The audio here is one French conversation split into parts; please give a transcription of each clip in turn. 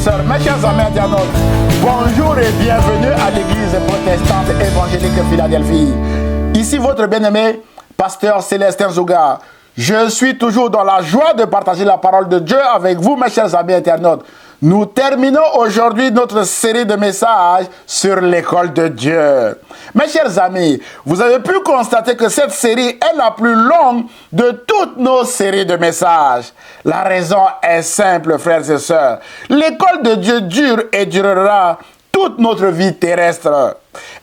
sœurs, mes chers amis internautes, bonjour et bienvenue à l'église protestante évangélique Philadelphie. Ici votre bien-aimé, pasteur Célestin Zouga. Je suis toujours dans la joie de partager la parole de Dieu avec vous, mes chers amis internautes. Nous terminons aujourd'hui notre série de messages sur l'école de Dieu. Mes chers amis, vous avez pu constater que cette série est la plus longue de toutes nos séries de messages. La raison est simple, frères et sœurs. L'école de Dieu dure et durera toute notre vie terrestre.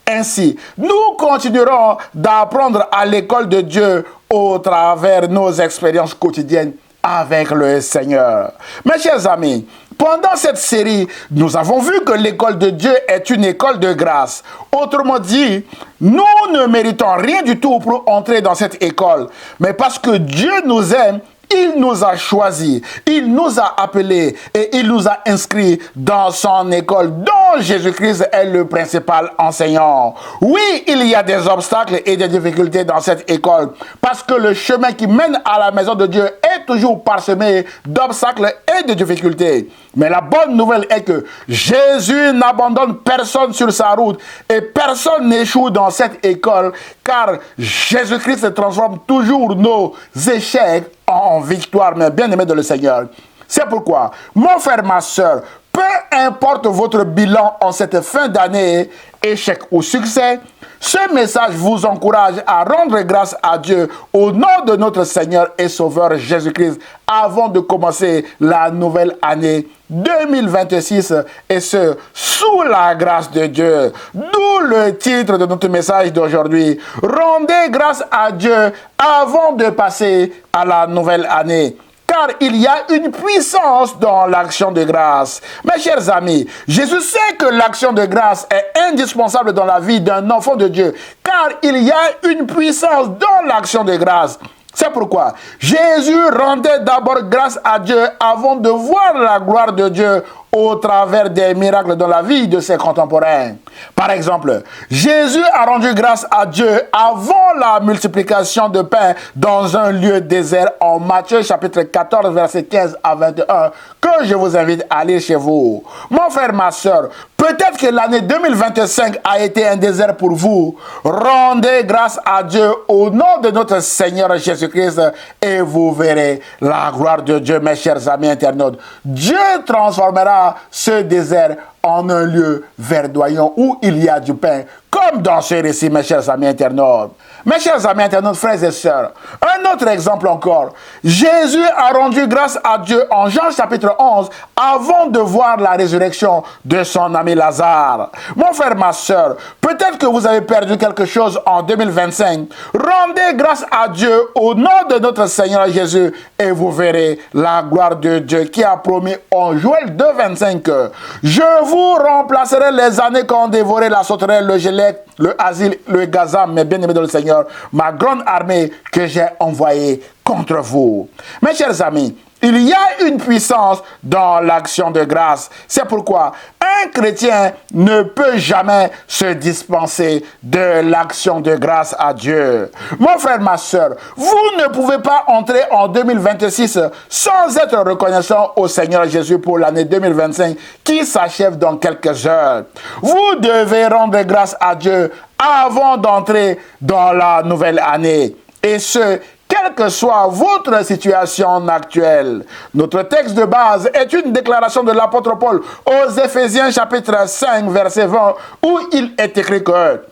Ainsi, nous continuerons d'apprendre à l'école de Dieu au travers nos expériences quotidiennes avec le Seigneur. Mes chers amis, pendant cette série, nous avons vu que l'école de Dieu est une école de grâce. Autrement dit, nous ne méritons rien du tout pour entrer dans cette école. Mais parce que Dieu nous aime, il nous a choisis, il nous a appelés et il nous a inscrits dans son école dont Jésus-Christ est le principal enseignant. Oui, il y a des obstacles et des difficultés dans cette école parce que le chemin qui mène à la maison de Dieu est toujours parsemé d'obstacles et de difficultés. Mais la bonne nouvelle est que Jésus n'abandonne personne sur sa route et personne n'échoue dans cette école car Jésus-Christ transforme toujours nos échecs en victoire, mes bien-aimés de le Seigneur. C'est pourquoi, mon frère, ma soeur, peu importe votre bilan en cette fin d'année, échec ou succès, ce message vous encourage à rendre grâce à Dieu au nom de notre Seigneur et Sauveur Jésus-Christ avant de commencer la nouvelle année 2026 et ce, sous la grâce de Dieu. D'où le titre de notre message d'aujourd'hui. Rendez grâce à Dieu avant de passer à la nouvelle année. Car il y a une puissance dans l'action de grâce. Mes chers amis, Jésus sait que l'action de grâce est indispensable dans la vie d'un enfant de Dieu. Car il y a une puissance dans l'action de grâce. C'est pourquoi Jésus rendait d'abord grâce à Dieu avant de voir la gloire de Dieu au travers des miracles dans la vie de ses contemporains. Par exemple, Jésus a rendu grâce à Dieu avant la multiplication de pain dans un lieu désert en Matthieu chapitre 14 verset 15 à 21 que je vous invite à lire chez vous. Mon frère, ma soeur, peut-être que l'année 2025 a été un désert pour vous. Rendez grâce à Dieu au nom de notre Seigneur Jésus-Christ et vous verrez la gloire de Dieu, mes chers amis internautes. Dieu transformera ce désert en un lieu verdoyant où il y a du pain, comme dans ce récit, mes chers amis internautes. Mes chers amis internautes, frères et sœurs, un autre exemple encore. Jésus a rendu grâce à Dieu en Jean chapitre 11 avant de voir la résurrection de son ami Lazare. Mon frère, ma sœur, peut-être que vous avez perdu quelque chose en 2025. Rendez grâce à Dieu au nom de notre Seigneur Jésus et vous verrez la gloire de Dieu qui a promis en Joël 2,25 que je vous remplacerai les années qu'ont dévoré la sauterelle, le gélec, le asile, le gazam, mes bien-aimés dans le Seigneur, ma grande armée que j'ai envoyée contre vous. Mes chers amis, il y a une puissance dans l'action de grâce. C'est pourquoi un chrétien ne peut jamais se dispenser de l'action de grâce à Dieu. Mon frère, ma soeur, vous ne pouvez pas entrer en 2026 sans être reconnaissant au Seigneur Jésus pour l'année 2025 qui s'achève dans quelques heures. Vous devez rendre grâce à Dieu avant d'entrer dans la nouvelle année. Et ce, quelle que soit votre situation actuelle. Notre texte de base est une déclaration de l'apôtre Paul aux Éphésiens chapitre 5 verset 20 où il est écrit que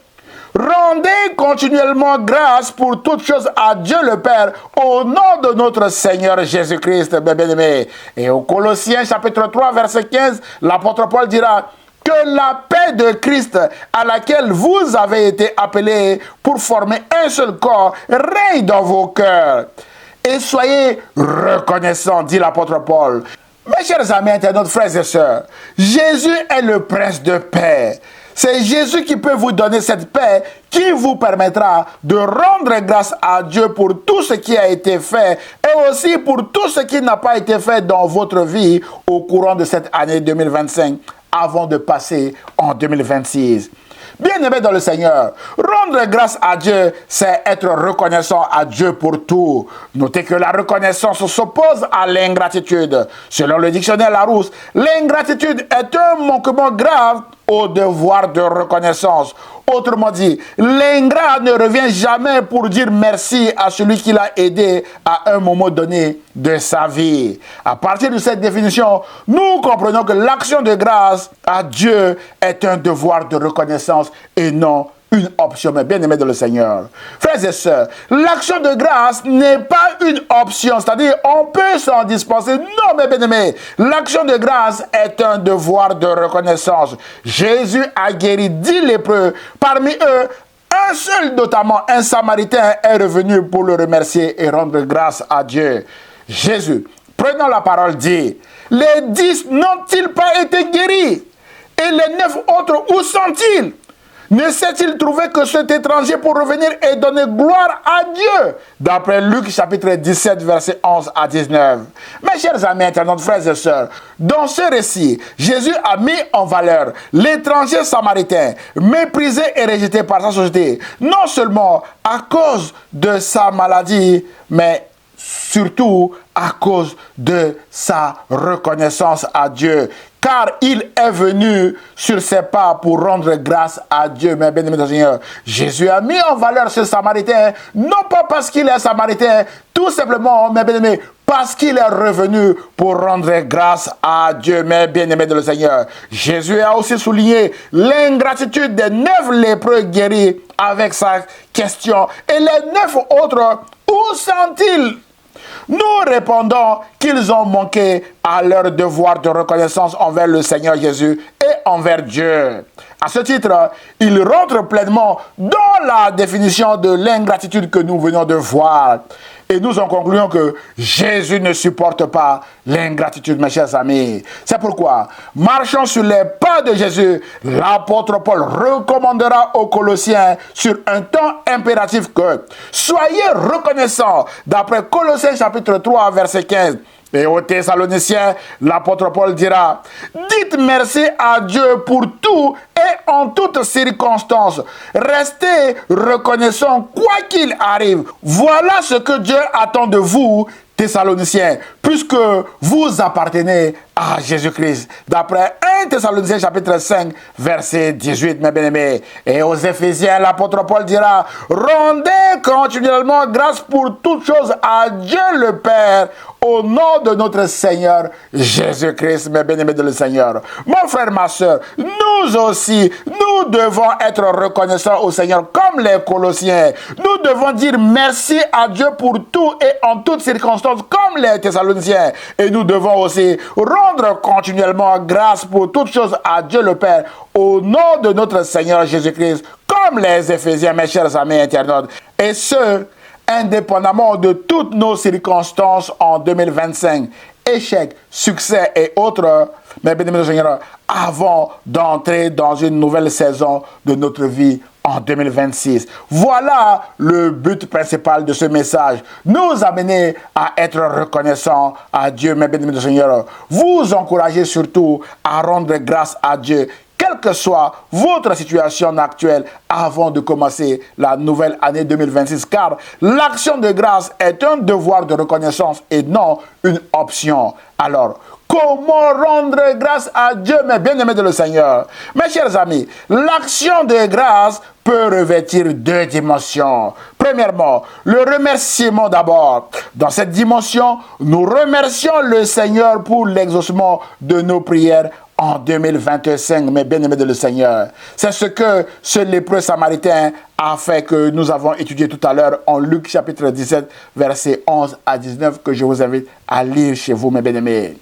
rendez continuellement grâce pour toutes choses à Dieu le Père au nom de notre Seigneur Jésus-Christ, bien-aimé. Et au Colossiens chapitre 3 verset 15, l'apôtre Paul dira que la paix de Christ à laquelle vous avez été appelés pour former un seul corps règne dans vos cœurs. Et soyez reconnaissants, dit l'apôtre Paul. Mes chers amis internautes, frères et sœurs, Jésus est le prince de paix. C'est Jésus qui peut vous donner cette paix qui vous permettra de rendre grâce à Dieu pour tout ce qui a été fait et aussi pour tout ce qui n'a pas été fait dans votre vie au courant de cette année 2025 avant de passer en 2026. Bien-aimés dans le Seigneur, rendre grâce à Dieu, c'est être reconnaissant à Dieu pour tout. Notez que la reconnaissance s'oppose à l'ingratitude. Selon le dictionnaire Larousse, l'ingratitude est un manquement grave au devoir de reconnaissance. Autrement dit, l'ingrat ne revient jamais pour dire merci à celui qui l'a aidé à un moment donné de sa vie. À partir de cette définition, nous comprenons que l'action de grâce à Dieu est un devoir de reconnaissance et non une option, mais bien aimé dans le Seigneur. Frères et sœurs, l'action de grâce n'est pas une option, c'est-à-dire on peut s'en dispenser. Non, mais bien aimé, l'action de grâce est un devoir de reconnaissance. Jésus a guéri 10 lépreux. Parmi eux, un seul, notamment un Samaritain, est revenu pour le remercier et rendre grâce à Dieu. Jésus, prenant la parole, dit, les 10 n'ont-ils pas été guéris? Et les 9 autres, où sont-ils? Ne s'est-il trouvé que cet étranger pour revenir et donner gloire à Dieu? D'après Luc chapitre 17, versets 11 à 19. Mes chers amis internautes, frères et sœurs, dans ce récit, Jésus a mis en valeur l'étranger samaritain, méprisé et rejeté par sa société, non seulement à cause de sa maladie, mais surtout à cause de sa reconnaissance à Dieu. Car il est venu sur ses pas pour rendre grâce à Dieu. Mais bien aimé Seigneur, Jésus a mis en valeur ce Samaritain, non pas parce qu'il est Samaritain, tout simplement, mais bien aimé, parce qu'il est revenu pour rendre grâce à Dieu. Mais bien aimé de le Seigneur, Jésus a aussi souligné l'ingratitude des 9 lépreux guéris avec sa question. Et les 9 autres, où sont-ils? Nous répondons qu'ils ont manqué à leur devoir de reconnaissance envers le Seigneur Jésus et envers Dieu. À ce titre, ils rentrent pleinement dans la définition de l'ingratitude que nous venons de voir. Et nous en concluons que Jésus ne supporte pas l'ingratitude, mes chers amis. C'est pourquoi, marchant sur les pas de Jésus, l'apôtre Paul recommandera aux Colossiens sur un temps impératif que soyez reconnaissants, d'après Colossiens chapitre 3, verset 15. Et aux Thessaloniciens, l'apôtre Paul dira, dites merci à Dieu pour tout et en toutes circonstances. Restez reconnaissants quoi qu'il arrive. Voilà ce que Dieu attend de vous, Thessaloniciens, puisque vous appartenez à Jésus-Christ. D'après 1 Thessaloniciens chapitre 5, verset 18, mes bien-aimés. Et aux Éphésiens, l'apôtre Paul dira, rendez continuellement grâce pour toutes choses à Dieu le Père, au nom de notre Seigneur Jésus-Christ, mes bien-aimés de le Seigneur. Mon frère, ma soeur, nous aussi, nous devons être reconnaissants au Seigneur comme les Colossiens. Nous devons dire merci à Dieu pour tout et en toutes circonstances comme les Thessaloniciens. Et nous devons aussi rendre continuellement grâce pour toutes choses à Dieu le Père au nom de notre Seigneur Jésus-Christ, comme les Éphésiens, mes chers amis internautes. Et ce, indépendamment de toutes nos circonstances en 2025, échecs, succès et autres, mais bien aimé Seigneur, avant d'entrer dans une nouvelle saison de notre vie en 2026. Voilà le but principal de ce message. Nous amener à être reconnaissants à Dieu, mes bien aimé Seigneur. Vous encourager surtout à rendre grâce à Dieu, quelle que soit votre situation actuelle avant de commencer la nouvelle année 2026, car l'action de grâce est un devoir de reconnaissance et non une option. Alors, comment rendre grâce à Dieu, mes bien-aimés de le Seigneur? Mes chers amis, l'action de grâce peut revêtir 2 dimensions. Premièrement, le remerciement d'abord. Dans cette dimension, nous remercions le Seigneur pour l'exaucement de nos prières en 2025, mes bien-aimés de le Seigneur. C'est ce que ce lépreux samaritain a fait, que nous avons étudié tout à l'heure en Luc chapitre 17, versets 11 à 19, que je vous invite à lire chez vous, mes bien-aimés.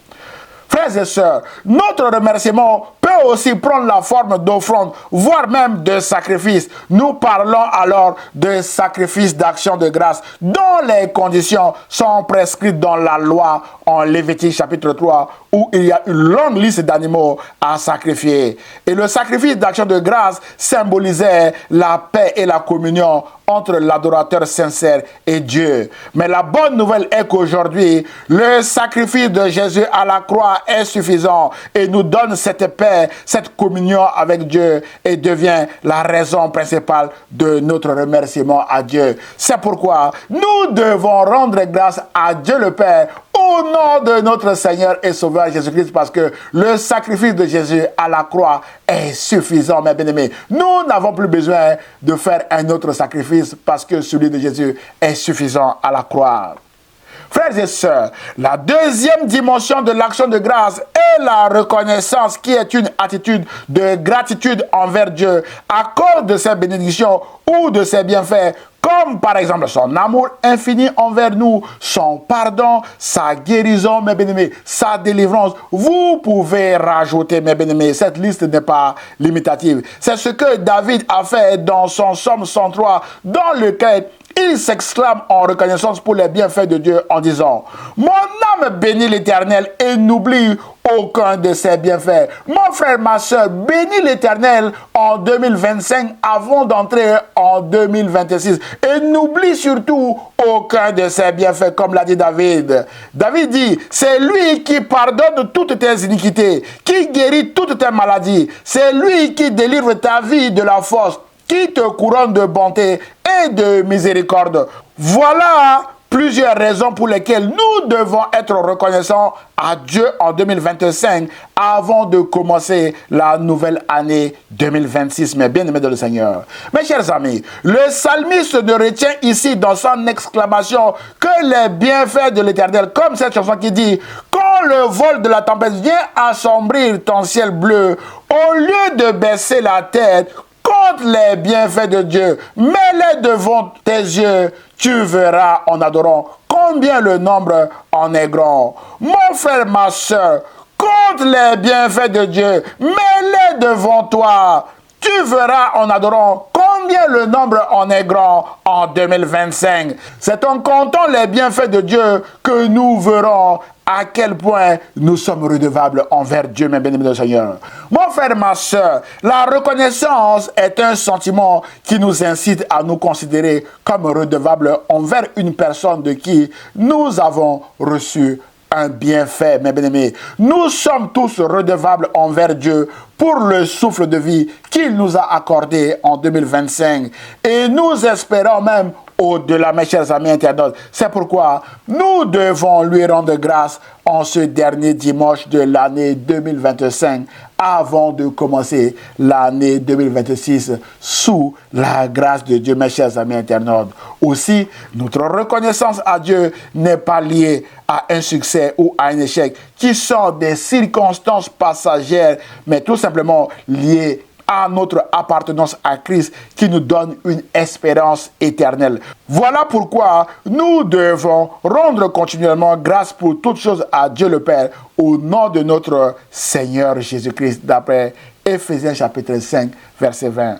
Frères et sœurs, notre remerciement peut aussi prendre la forme d'offrande, voire même de sacrifice. Nous parlons alors de sacrifice d'action de grâce, dont les conditions sont prescrites dans la loi en Lévitique chapitre 3, où il y a une longue liste d'animaux à sacrifier. Et le sacrifice d'action de grâce symbolisait la paix et la communion entre l'adorateur sincère et Dieu. Mais la bonne nouvelle est qu'aujourd'hui, le sacrifice de Jésus à la croix est suffisant et nous donne cette paix fait cette communion avec Dieu et devient la raison principale de notre remerciement à Dieu. C'est pourquoi nous devons rendre grâce à Dieu le Père au nom de notre Seigneur et Sauveur Jésus-Christ, parce que le sacrifice de Jésus à la croix est suffisant, mes bien-aimés. Nous n'avons plus besoin de faire un autre sacrifice parce que celui de Jésus est suffisant à la croix. Frères et sœurs, la deuxième dimension de l'action de grâce est la reconnaissance, qui est une attitude de gratitude envers Dieu à cause de ses bénédictions ou de ses bienfaits, comme par exemple son amour infini envers nous, son pardon, sa guérison, mes bien-aimés, sa délivrance. Vous pouvez rajouter, mes bien-aimés, cette liste n'est pas limitative. C'est ce que David a fait dans son psaume 103, dans lequel il s'exclame en reconnaissance pour les bienfaits de Dieu en disant: mon âme bénit l'Éternel et n'oublie aucun de ses bienfaits. Mon frère, ma soeur, bénis l'Éternel en 2025 avant d'entrer en 2026. Et n'oublie surtout aucun de ses bienfaits, comme l'a dit David. David dit: c'est lui qui pardonne toutes tes iniquités, qui guérit toutes tes maladies. C'est lui qui délivre ta vie de la fosse, qui te couronne de bonté et de miséricorde. Voilà plusieurs raisons pour lesquelles nous devons être reconnaissants à Dieu en 2025 avant de commencer la nouvelle année 2026, mes bien-aimés de le Seigneur. Mes chers amis, le psalmiste ne retient ici dans son exclamation que les bienfaits de l'Éternel, comme cette chanson qui dit: quand le vol de la tempête vient assombrir ton ciel bleu, au lieu de baisser la tête, compte les bienfaits de Dieu, mets-les devant tes yeux, tu verras en adorant combien le nombre en est grand. Mon frère, ma soeur, compte les bienfaits de Dieu, mets-les devant toi, tu verras en adorant combien le nombre en est grand en 2025. C'est en comptant les bienfaits de Dieu que nous verrons à quel point nous sommes redevables envers Dieu, mes bien-aimés du Seigneur. Mon frère, ma soeur, la reconnaissance est un sentiment qui nous incite à nous considérer comme redevables envers une personne de qui nous avons reçu un bienfait, mes bien-aimés. Nous sommes tous redevables envers Dieu pour le souffle de vie qu'il nous a accordé en 2025. Et nous espérons même au-delà, mes chers amis internautes. C'est pourquoi nous devons lui rendre grâce en ce dernier dimanche de l'année 2025 avant de commencer l'année 2026 sous la grâce de Dieu, mes chers amis internautes. Aussi, notre reconnaissance à Dieu n'est pas liée à un succès ou à un échec qui sont des circonstances passagères, mais tout simplement liées à notre appartenance à Christ qui nous donne une espérance éternelle. Voilà pourquoi nous devons rendre continuellement grâce pour toutes choses à Dieu le Père au nom de notre Seigneur Jésus-Christ, d'après Éphésiens chapitre 5, verset 20.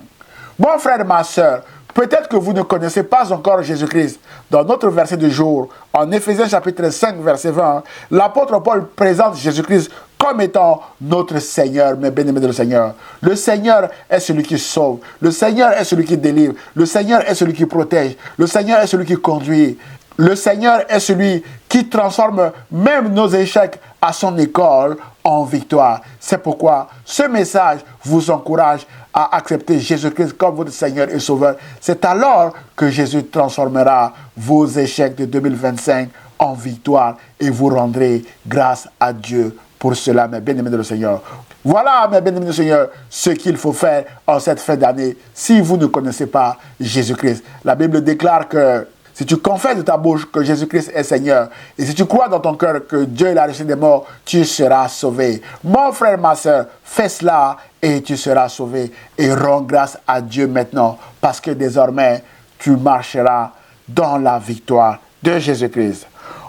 Bon frère, ma soeur, peut-être que vous ne connaissez pas encore Jésus-Christ. Dans notre verset du jour, en Éphésiens chapitre 5, verset 20, l'apôtre Paul présente Jésus-Christ comme étant notre Seigneur, mes bien-aimés de le Seigneur. Le Seigneur est celui qui sauve. Le Seigneur est celui qui délivre. Le Seigneur est celui qui protège. Le Seigneur est celui qui conduit. Le Seigneur est celui qui transforme même nos échecs à son école en victoire. C'est pourquoi ce message vous encourage à accepter Jésus-Christ comme votre Seigneur et Sauveur. C'est alors que Jésus transformera vos échecs de 2025 en victoire et vous rendrez grâce à Dieu pour cela, mes bien-aimés de le Seigneur. Voilà, mes bien-aimés du Seigneur, ce qu'il faut faire en cette fin d'année si vous ne connaissez pas Jésus-Christ. La Bible déclare que si tu confesses de ta bouche que Jésus-Christ est Seigneur, et si tu crois dans ton cœur que Dieu l'a ressuscité des morts, tu seras sauvé. Mon frère, ma soeur, fais cela et tu seras sauvé. Et rends grâce à Dieu maintenant, parce que désormais, tu marcheras dans la victoire de Jésus-Christ.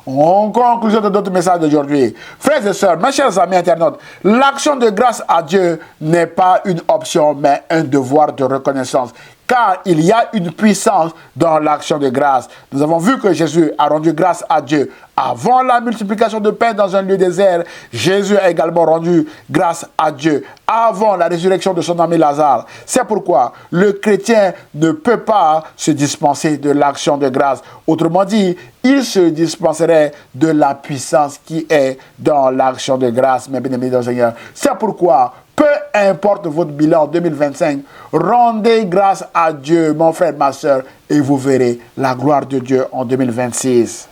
En conclusion de notre message d'aujourd'hui, frères et sœurs, mes chers amis internautes, l'action de grâce à Dieu n'est pas une option, mais un devoir de reconnaissance. Car il y a une puissance dans l'action de grâce. Nous avons vu que Jésus a rendu grâce à Dieu avant la multiplication de pain dans un lieu désert. Jésus a également rendu grâce à Dieu avant la résurrection de son ami Lazare. C'est pourquoi le chrétien ne peut pas se dispenser de l'action de grâce. Autrement dit, il se dispenserait de la puissance qui est dans l'action de grâce, mes bien-aimés dans le Seigneur. C'est pourquoi Peu importe votre bilan en 2025, rendez grâce à Dieu, mon frère, ma soeur, et vous verrez la gloire de Dieu en 2026.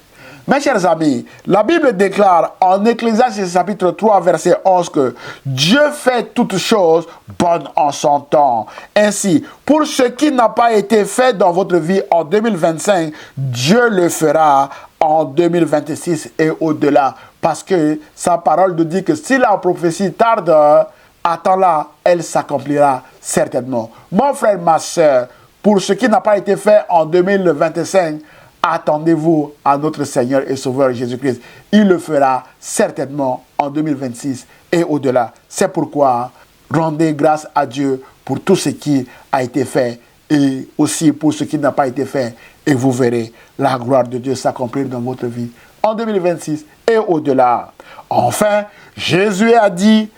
Mes chers amis, la Bible déclare en Ecclésiaste chapitre 3, verset 11 que Dieu fait toutes choses bonnes en son temps. Ainsi, pour ce qui n'a pas été fait dans votre vie en 2025, Dieu le fera en 2026 et au-delà. Parce que sa parole nous dit que si la prophétie tarde, attends-la, elle s'accomplira certainement. Mon frère, ma soeur, pour ce qui n'a pas été fait en 2025, attendez-vous à notre Seigneur et Sauveur Jésus-Christ. Il le fera certainement en 2026 et au-delà. C'est pourquoi rendez grâce à Dieu pour tout ce qui a été fait et aussi pour ce qui n'a pas été fait. Et vous verrez la gloire de Dieu s'accomplir dans votre vie en 2026 et au-delà. Enfin, Jésus a dit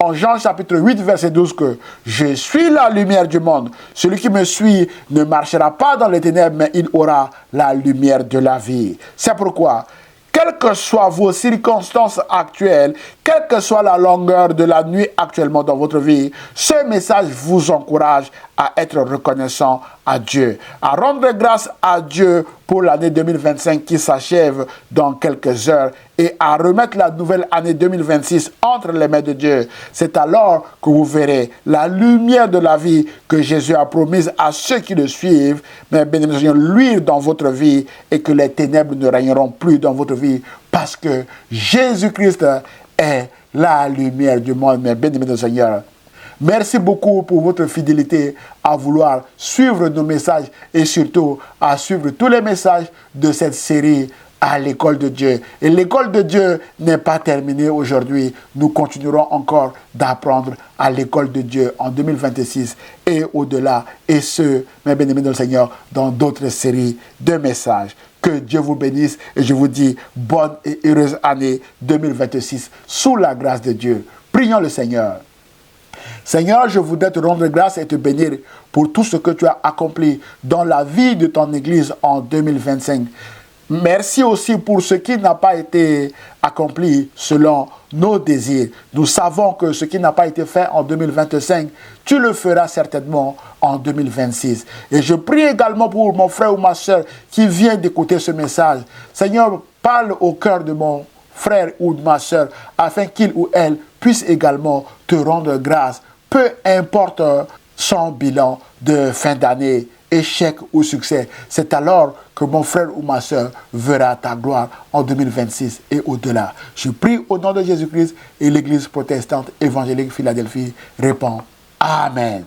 en Jean chapitre 8, verset 12 que « Je suis la lumière du monde. Celui qui me suit ne marchera pas dans les ténèbres, mais il aura la lumière de la vie. » C'est pourquoi, quelles que soient vos circonstances actuelles, quelle que soit la longueur de la nuit actuellement dans votre vie, ce message vous encourage à être reconnaissant à Dieu, à rendre grâce à Dieu pour l'année 2025 qui s'achève dans quelques heures et à remettre la nouvelle année 2026 entre les mains de Dieu. C'est alors que vous verrez la lumière de la vie que Jésus a promise à ceux qui le suivent, mais bénédiction luire dans votre vie et que les ténèbres ne régneront plus dans votre vie parce que Jésus-Christ est la lumière du monde. Mais béni le Seigneur. Merci beaucoup pour votre fidélité à vouloir suivre nos messages et surtout à suivre tous les messages de cette série à l'école de Dieu. Et l'école de Dieu n'est pas terminée aujourd'hui. Nous continuerons encore d'apprendre à l'école de Dieu en 2026 et au-delà. Et ce, mes bien-aimés dans le Seigneur, dans d'autres séries de messages. Que Dieu vous bénisse et je vous dis bonne et heureuse année 2026 sous la grâce de Dieu. Prions le Seigneur. Seigneur, je voudrais te rendre grâce et te bénir pour tout ce que tu as accompli dans la vie de ton Église en 2025. Merci aussi pour ce qui n'a pas été accompli selon nos désirs. Nous savons que ce qui n'a pas été fait en 2025, tu le feras certainement en 2026. Et je prie également pour mon frère ou ma soeur qui vient d'écouter ce message. Seigneur, parle au cœur de mon frère ou de ma soeur afin qu'il ou elle puisse également te rendre grâce, peu importe son bilan de fin d'année, échec ou succès. C'est alors que mon frère ou ma soeur verra ta gloire en 2026 et au-delà. Je prie au nom de Jésus-Christ et l'Église protestante évangélique Philadelphie répond Amen.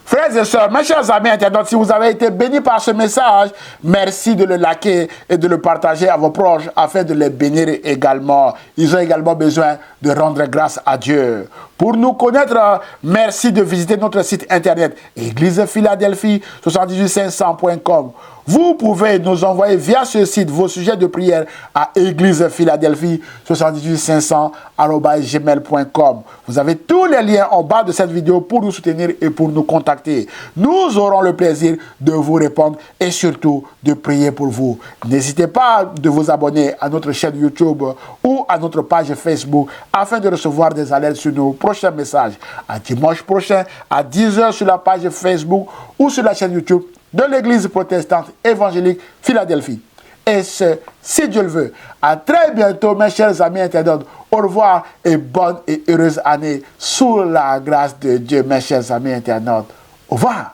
Frères et sœurs, mes chers amis internautes, si vous avez été bénis par ce message, merci de le liker et de le partager à vos proches afin de les bénir également. Ils ont également besoin de rendre grâce à Dieu. Pour nous connaître, merci de visiter notre site internet église-philadelphie 78500.com. Vous pouvez nous envoyer via ce site vos sujets de prière à église-philadelphie 78500@gmail.com. Vous avez tous les liens en bas de cette vidéo pour nous soutenir et pour nous contacter. Nous aurons le plaisir de vous répondre et surtout de prier pour vous. N'hésitez pas de vous abonner à notre chaîne YouTube ou à notre page Facebook afin de recevoir des alertes sur nos prochains messages. À dimanche prochain à 10h sur la page Facebook ou sur la chaîne YouTube de l'Église protestante évangélique Philadelphie. Et ce, si Dieu le veut. À très bientôt, mes chers amis internautes. Au revoir et bonne et heureuse année sous la grâce de Dieu, mes chers amis internautes. Au revoir.